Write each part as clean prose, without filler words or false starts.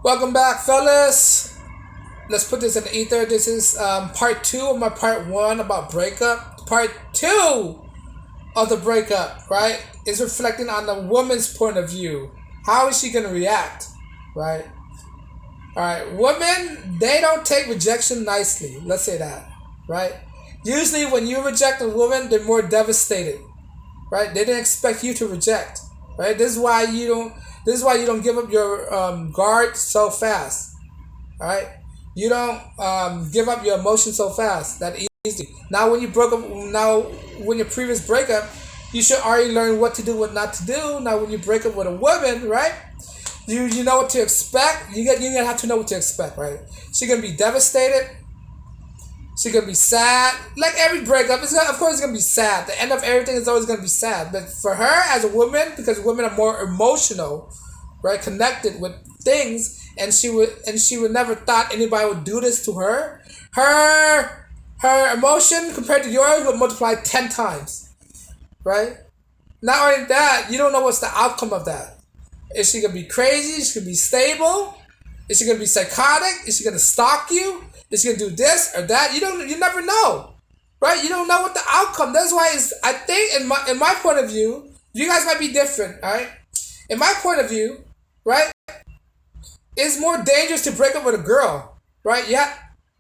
Welcome back, fellas. Let's put this in the ether. This is part two of my part one about breakup. Part two of the breakup, right, is reflecting on the woman's point of view. How is she going to react, right? All right, women, they don't take rejection nicely. Let's say that, right? Usually, when you reject a woman, they're more devastated, right? They didn't expect you to reject, right? This is why you don't. This is why you don't give up your guard so fast, right? You don't give up your emotions so fast, that easy. Now, when you broke up, now when your previous breakup, you should already learn what to do, what not to do. Now, when you break up with a woman, right? You know what to expect. You're gonna have to know what to expect, right? She's gonna be devastated. She's gonna be sad. Like every breakup, of course it's gonna be sad. The end of everything is always gonna be sad. But for her as a woman, because women are more emotional, right, connected with things, and she would never thought anybody would do this to her. Her emotion compared to yours would multiply 10 times, right? Not only that, you don't know what's the outcome of that. Is she gonna be crazy? Is she gonna be stable? Is she gonna be psychotic? Is she gonna stalk you? Is she gonna do this or that? You never know, right? You don't know what the outcome. That's why I think in my point of view, you guys might be different, all right? In my point of view, right, it's more dangerous to break up with a girl, right?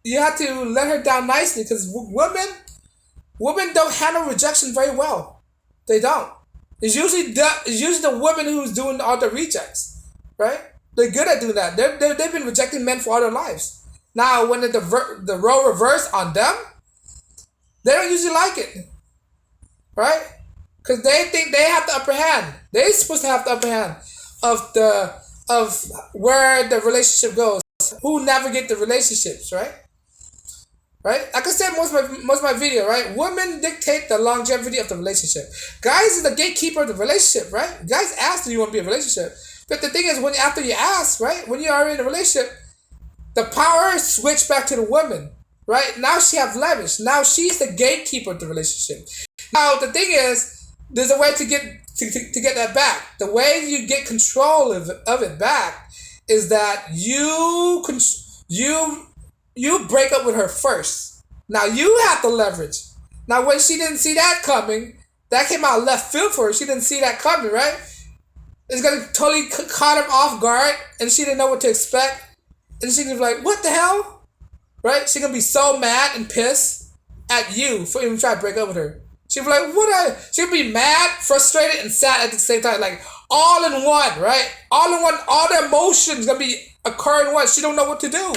You have to let her down nicely because women don't handle rejection very well. They don't. It's usually the woman who's doing all the rejects, right? They're good at doing that. They've been rejecting men for all their lives. Now, when the role reversed on them, they don't usually like it, right? Because they think they have the upper hand. They're supposed to have the upper hand of where the relationship goes. Who navigate the relationships, right? Right? Like I said, most of my video, right? Women dictate the longevity of the relationship. Guys is the gatekeeper of the relationship, right? Guys ask, do you want to be in a relationship? But the thing is, after you ask, right? When you are in a relationship, the power switched back to the woman, right? Now she have leverage. Now she's the gatekeeper of the relationship. Now the thing is, there's a way to get that back. The way you get control of it back is that you break up with her first. Now you have the leverage. Now when she didn't see that coming, that came out left field for her. She didn't see that coming, right? It's gonna totally caught her off guard, and she didn't know what to expect. And she's gonna be like, "What the hell?" Right? She's gonna be so mad and pissed at you for even trying to break up with her. She'll be like, she'll be mad, frustrated, and sad at the same time. Like, all in one, right? All in one, all the emotions gonna be occurring once. She don't know what to do.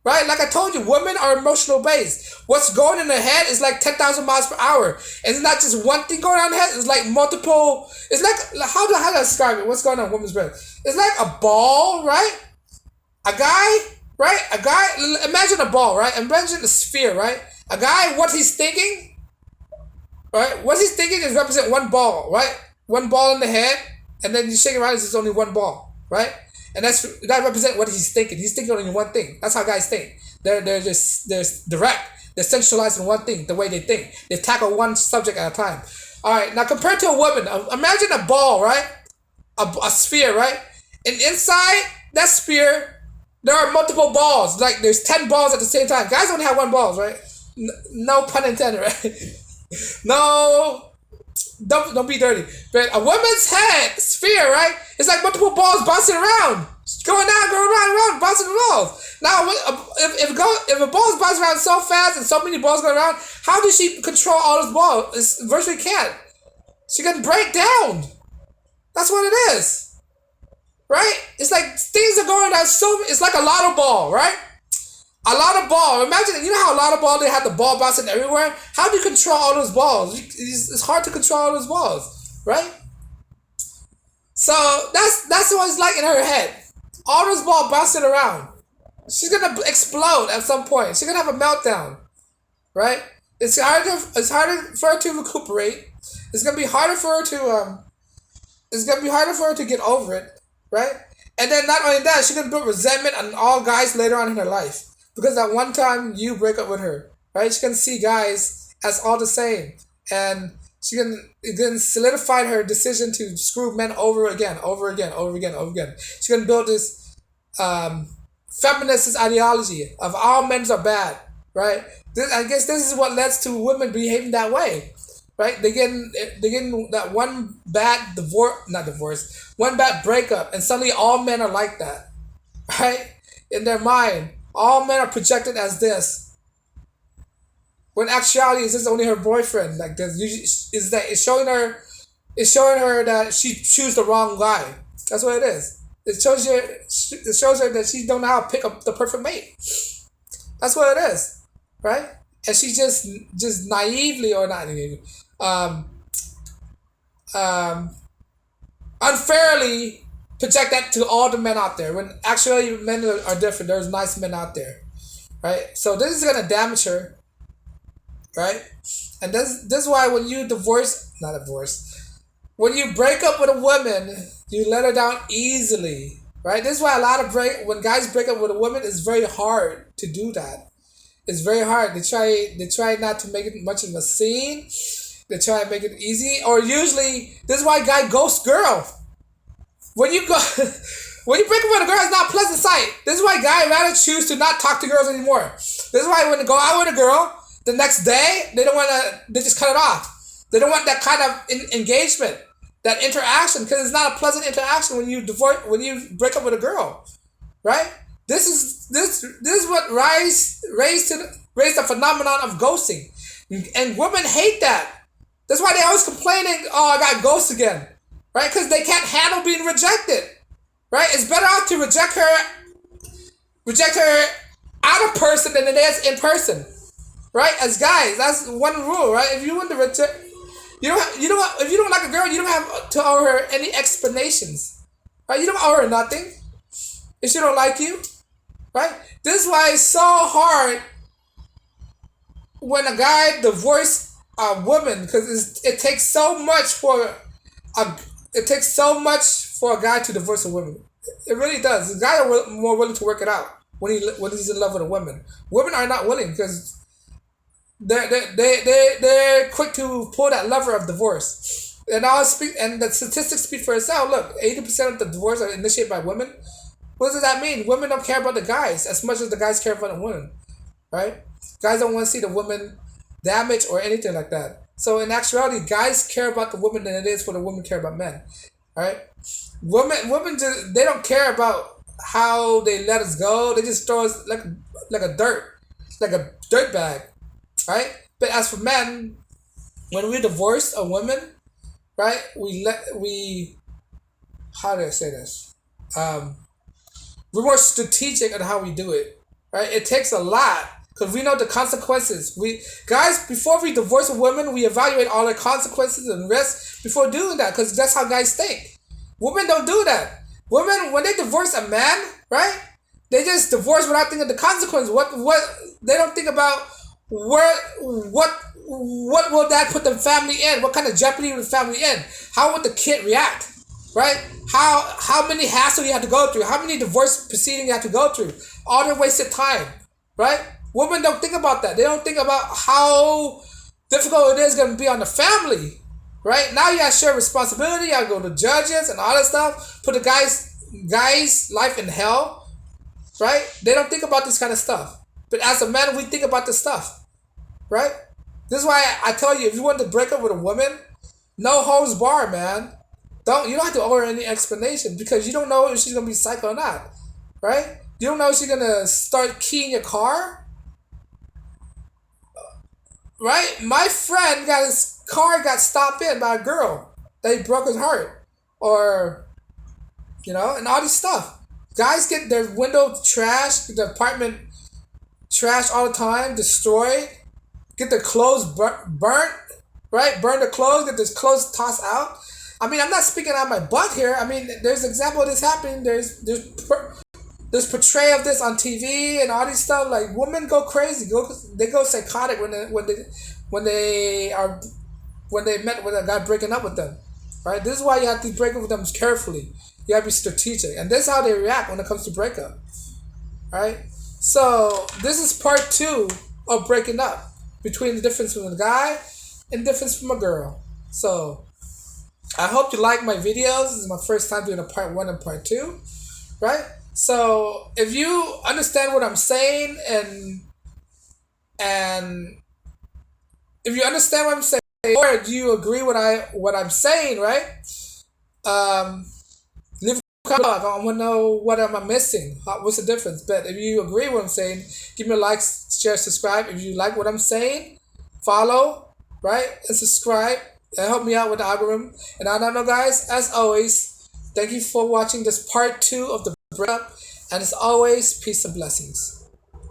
Right? Like I told you, women are emotional based. What's going in their head is like 10,000 miles per hour. And it's not just one thing going on in their head. It's like multiple. It's like, how do I describe it? What's going on in a woman's brain? It's like a ball, right? A guy, right? A guy, imagine a ball, right? Imagine a sphere, right? A guy, what he's thinking, right? What he's thinking is represent one ball, right? One ball in the head, and then you shake it around, it's just only one ball, right? And that represents what he's thinking. He's thinking only one thing. That's how guys think. They're direct. They're centralized in one thing. The way they think, they tackle one subject at a time. All right. Now compared to a woman, imagine a ball, right? A sphere, right? And inside that sphere, there are multiple balls. Like there's 10 balls at the same time. Guys only have one balls, right? No pun intended, right? No. Don't be dirty. But a woman's head sphere, right? It's like multiple balls bouncing around, going around, bouncing the balls. Now, if a ball is bouncing around so fast and so many balls going around, how does she control all those balls? It's virtually can't. She can break down. That's what it is, right? It's like things are going down so. It's like a lotto ball, right? A lot of ball. Imagine, you know how a lot of ball, they have the ball bouncing everywhere? How do you control all those balls? It's hard to control all those balls, right? So that's what it's like in her head. All those balls bouncing around. She's gonna explode at some point. She's gonna have a meltdown, right? It's harder for her to recuperate. It's gonna be harder for her to get over it, right? And then not only that, she's gonna build resentment on all guys later on in her life. Because that one time you break up with her, right? She can see guys as all the same. And she can solidify her decision to screw men over again. She can build this um, feminist ideology of all men are bad, right? I guess this is what leads to women behaving that way, right? They getting that one bad one bad breakup, and suddenly all men are like that, right? In their mind, all men are projected as this, when actuality is just only her boyfriend. Like this is that it's showing her that she chose the wrong guy. That's what it is. It shows her that she don't know how to pick up the perfect mate. That's what it is, right? And she just naively or not naively, um, um, unfairly project that to all the men out there. When actually men are different. There's nice men out there, right? So this is gonna damage her, right? And this is why when you not divorce, when you break up with a woman, you let her down easily, right? This is why a lot of when guys break up with a woman, it's very hard to do that. It's very hard. They try not to make it much of a scene. They try to make it easy, or usually this is why guy ghost girl. When you go, when you break up with a girl, it's not a pleasant sight. This is why guys rather choose to not talk to girls anymore. This is why when they go out with a girl, the next day they don't want to. They just cut it off. They don't want that kind of engagement, that interaction, because it's not a pleasant interaction when you break up with a girl, right? This is what raised the phenomenon of ghosting, and women hate that. That's why they always complaining. Oh, I got ghosted again, right? Because they can't handle being rejected, right? It's better off to reject her out of person than it is in person, right? As guys, that's one rule, right? If you want to reject, if you don't like a girl, you don't have to owe her any explanations, right? You don't owe her nothing if she don't like you, right? This is why it's so hard when a guy divorces a woman, because it takes so much for a guy to divorce a woman. It really does. The guy are more willing to work it out when he's in love with a woman. Women are not willing because they're quick to pull that lever of divorce. And the statistics speak for itself. Look, 80% of the divorce are initiated by women. What does that mean? Women don't care about the guys as much as the guys care about the women, right? Guys don't want to see the woman damaged or anything like that. So in actuality, guys care about the woman than it is for the women care about men, right? Women they don't care about how they let us go. They just throw us like a dirt bag, right? But as for men, when we divorce a woman, right? We how do I say this? We're more strategic on how we do it, right? It takes a lot because we know the consequences. Before we divorce a woman, we evaluate all the consequences and risks before doing that, because that's how guys think. Women don't do that. Women, when they divorce a man, right? They just divorce without thinking of the consequences. What they don't think about what will that put the family in? What kind of jeopardy would the family in? How would the kid react? Right? How many hassles you have to go through? How many divorce proceedings you have to go through? All the wasted time, right? Women don't think about that. They don't think about how difficult it is going to be on the family, right? Now you got to share responsibility. You got to go to judges and all that stuff. Put the guy's life in hell, right? They don't think about this kind of stuff. But as a man, we think about this stuff, right? This is why I tell you, if you want to break up with a woman, no holds bar, man. You don't have to owe her any explanation, because you don't know if she's gonna be psycho or not, right? You don't know if she's gonna start keying your car, right? My friend his car got stopped in by a girl that he broke his heart, or and all this stuff. Guys get their window trashed, their apartment trashed all the time, destroyed, get their clothes burnt, right? Burn their clothes, get their clothes tossed out. I mean, I'm not speaking out my butt here. I mean, there's an example of this happening. There's portrayal of this on TV and all this stuff. Like, women go crazy. They go psychotic when they met with a guy breaking up with them, right? This is why you have to break up with them carefully. You have to be strategic, and this is how they react when it comes to breakup, right? So this is part 2 of breaking up, between the difference from a guy and difference from a girl. So I hope you like my videos. This is my first time doing a part 1 and part 2, right? So if you understand what I'm saying, and if you understand what I'm saying, or do you agree what I'm saying, right? Um, Leave a comment below. I want to know what am I missing. What's the difference? But if you agree with what I'm saying, give me a like, share, subscribe. If you like what I'm saying, follow, right, and subscribe. And help me out with the algorithm. And I don't know, guys. As always, thank you for watching this part 2 of the breakup. And as always, peace and blessings.